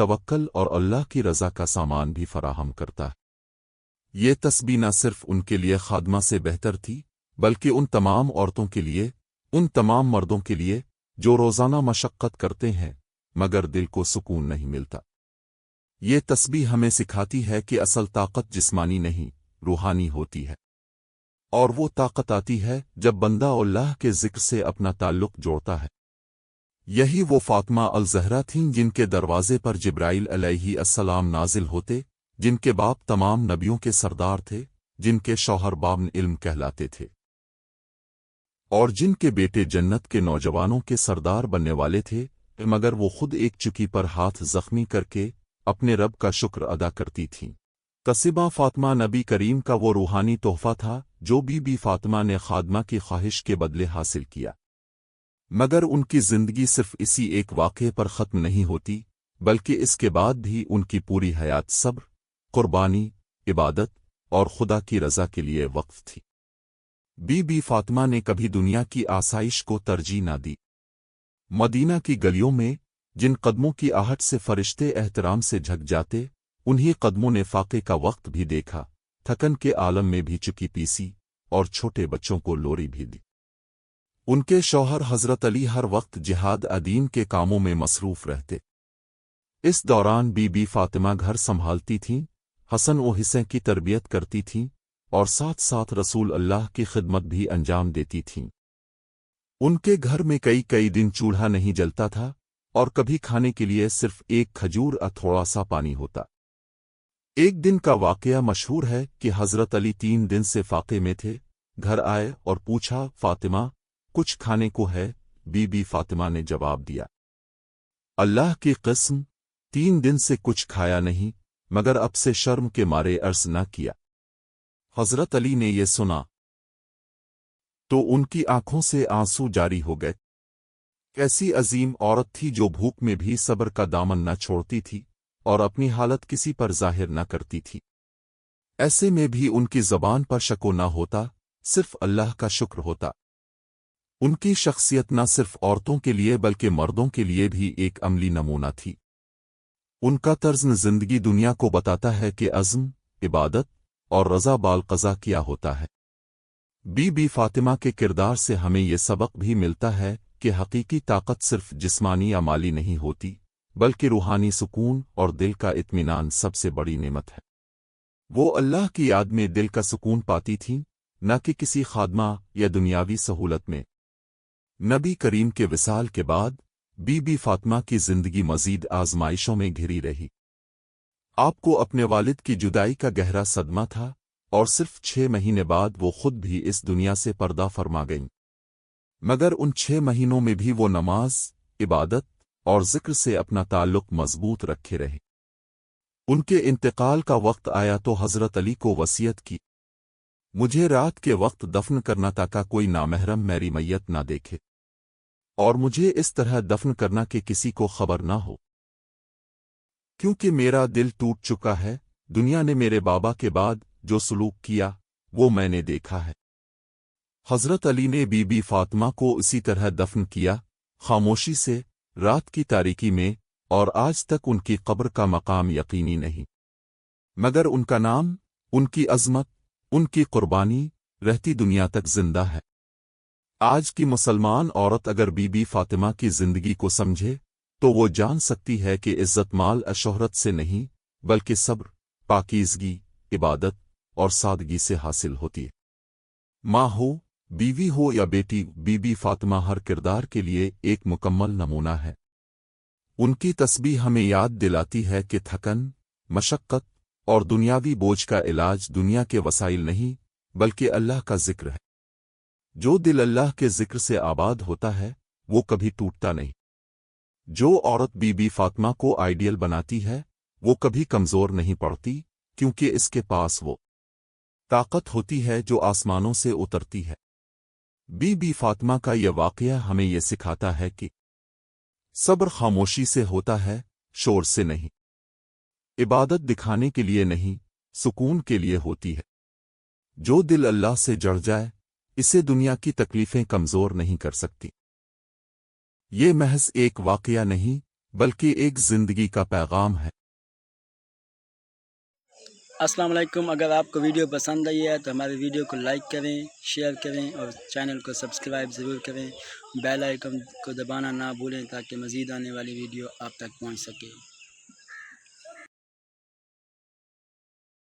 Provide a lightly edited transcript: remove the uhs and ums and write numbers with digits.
توکل اور اللہ کی رضا کا سامان بھی فراہم کرتا ہے۔ یہ تسبیح نہ صرف ان کے لیے خادمہ سے بہتر تھی بلکہ ان تمام عورتوں کے لیے، ان تمام مردوں کے لیے جو روزانہ مشقت کرتے ہیں مگر دل کو سکون نہیں ملتا۔ یہ تسبیح ہمیں سکھاتی ہے کہ اصل طاقت جسمانی نہیں، روحانی ہوتی ہے، اور وہ طاقت آتی ہے جب بندہ اللہ کے ذکر سے اپنا تعلق جوڑتا ہے۔ یہی وہ فاطمہ الزہرا تھیں جن کے دروازے پر جبرائیل علیہ السلام نازل ہوتے، جن کے باپ تمام نبیوں کے سردار تھے، جن کے شوہر بابن علم کہلاتے تھے، اور جن کے بیٹے جنت کے نوجوانوں کے سردار بننے والے تھے، مگر وہ خود ایک چکی پر ہاتھ زخمی کر کے اپنے رب کا شکر ادا کرتی تھیں۔ قصبہ فاطمہ نبی کریم کا وہ روحانی تحفہ تھا جو بی بی فاطمہ نے خادمہ کی خواہش کے بدلے حاصل کیا، مگر ان کی زندگی صرف اسی ایک واقعے پر ختم نہیں ہوتی بلکہ اس کے بعد بھی ان کی پوری حیات صبر، قربانی، عبادت اور خدا کی رضا کے لیے وقف تھی۔ بی بی فاطمہ نے کبھی دنیا کی آسائش کو ترجیح نہ دی۔ مدینہ کی گلیوں میں جن قدموں کی آہٹ سے فرشتے احترام سے جھک جاتے، انہی قدموں نے فاقے کا وقت بھی دیکھا، تھکن کے عالم میں بھی چکی پیسی، اور چھوٹے بچوں کو لوری بھی دی۔ ان کے شوہر حضرت علی ہر وقت جہاد دین کے کاموں میں مصروف رہتے۔ اس دوران بی بی فاطمہ گھر سنبھالتی تھیں، حسن و حسین کی تربیت کرتی تھیں، اور ساتھ ساتھ رسول اللہ کی خدمت بھی انجام دیتی تھیں۔ ان کے گھر میں کئی دن چولہا نہیں جلتا تھا، اور کبھی کھانے کے لیے صرف ایک کھجور اور تھوڑا سا پانی ہوتا۔ ایک دن کا واقعہ مشہور ہے کہ حضرت علی 3 دن سے فاقے میں تھے، گھر آئے اور پوچھا، فاطمہ کچھ کھانے کو ہے؟ بی بی فاطمہ نے جواب دیا، اللہ کی قسم 3 دن سے کچھ کھایا نہیں، مگر اب سے شرم کے مارے عرض نہ کیا۔ حضرت علی نے یہ سنا تو ان کی آنکھوں سے آنسو جاری ہو گئے۔ کیسی عظیم عورت تھی جو بھوک میں بھی صبر کا دامن نہ چھوڑتی تھی اور اپنی حالت کسی پر ظاہر نہ کرتی تھی۔ ایسے میں بھی ان کی زبان پر شکو نہ ہوتا، صرف اللہ کا شکر ہوتا۔ ان کی شخصیت نہ صرف عورتوں کے لیے بلکہ مردوں کے لیے بھی ایک عملی نمونہ تھی۔ ان کا طرز زندگی دنیا کو بتاتا ہے کہ عزم، عبادت اور رضا بالقضا کیا ہوتا ہے۔ بی بی فاطمہ کے کردار سے ہمیں یہ سبق بھی ملتا ہے کہ حقیقی طاقت صرف جسمانی یا مالی نہیں ہوتی بلکہ روحانی سکون اور دل کا اطمینان سب سے بڑی نعمت ہے۔ وہ اللہ کی یاد میں دل کا سکون پاتی تھیں، نہ کہ کسی خادمہ یا دنیاوی سہولت میں۔ نبی کریم کے وصال کے بعد بی بی فاطمہ کی زندگی مزید آزمائشوں میں گھری رہی۔ آپ کو اپنے والد کی جدائی کا گہرا صدمہ تھا، اور صرف 6 مہینے بعد وہ خود بھی اس دنیا سے پردہ فرما گئیں، مگر ان 6 مہینوں میں بھی وہ نماز، عبادت اور ذکر سے اپنا تعلق مضبوط رکھے رہے۔ ان کے انتقال کا وقت آیا تو حضرت علی کو وصیت کی، مجھے رات کے وقت دفن کرنا تاکہ کوئی نامحرم میری میت نہ دیکھے، اور مجھے اس طرح دفن کرنا کہ کسی کو خبر نہ ہو، کیونکہ میرا دل ٹوٹ چکا ہے۔ دنیا نے میرے بابا کے بعد جو سلوک کیا وہ میں نے دیکھا ہے۔ حضرت علی نے بی بی فاطمہ کو اسی طرح دفن کیا، خاموشی سے، رات کی تاریکی میں، اور آج تک ان کی قبر کا مقام یقینی نہیں، مگر ان کا نام، ان کی عظمت، ان کی قربانی رہتی دنیا تک زندہ ہے۔ آج کی مسلمان عورت اگر بی بی فاطمہ کی زندگی کو سمجھے تو وہ جان سکتی ہے کہ عزت مال شہرت سے نہیں بلکہ صبر، پاکیزگی، عبادت اور سادگی سے حاصل ہوتی ہے۔ ماں ہو، بیوی ہو یا بیٹی، بی بی فاطمہ ہر کردار کے لیے ایک مکمل نمونہ ہے۔ ان کی تسبیح ہمیں یاد دلاتی ہے کہ تھکن، مشقت اور دنیاوی بوجھ کا علاج دنیا کے وسائل نہیں بلکہ اللہ کا ذکر ہے۔ جو دل اللہ کے ذکر سے آباد ہوتا ہے وہ کبھی ٹوٹتا نہیں۔ جو عورت بی بی فاطمہ کو آئیڈیل بناتی ہے وہ کبھی کمزور نہیں پڑتی، کیونکہ اس کے پاس وہ طاقت ہوتی ہے جو آسمانوں سے اترتی ہے۔ بی بی فاطمہ کا یہ واقعہ ہمیں یہ سکھاتا ہے کہ صبر خاموشی سے ہوتا ہے، شور سے نہیں۔ عبادت دکھانے کے لیے نہیں، سکون کے لیے ہوتی ہے۔ جو دل اللہ سے جڑ جائے اسے دنیا کی تکلیفیں کمزور نہیں کر سکتی۔ یہ محض ایک واقعہ نہیں بلکہ ایک زندگی کا پیغام ہے۔ السلام علیکم، اگر آپ کو ویڈیو پسند آئی ہے تو ہمارے ویڈیو کو لائک کریں، شیئر کریں اور چینل کو سبسکرائب ضرور کریں۔ بیل آئیکن کو دبانا نہ بھولیں تاکہ مزید آنے والی ویڈیو آپ تک پہنچ سکے۔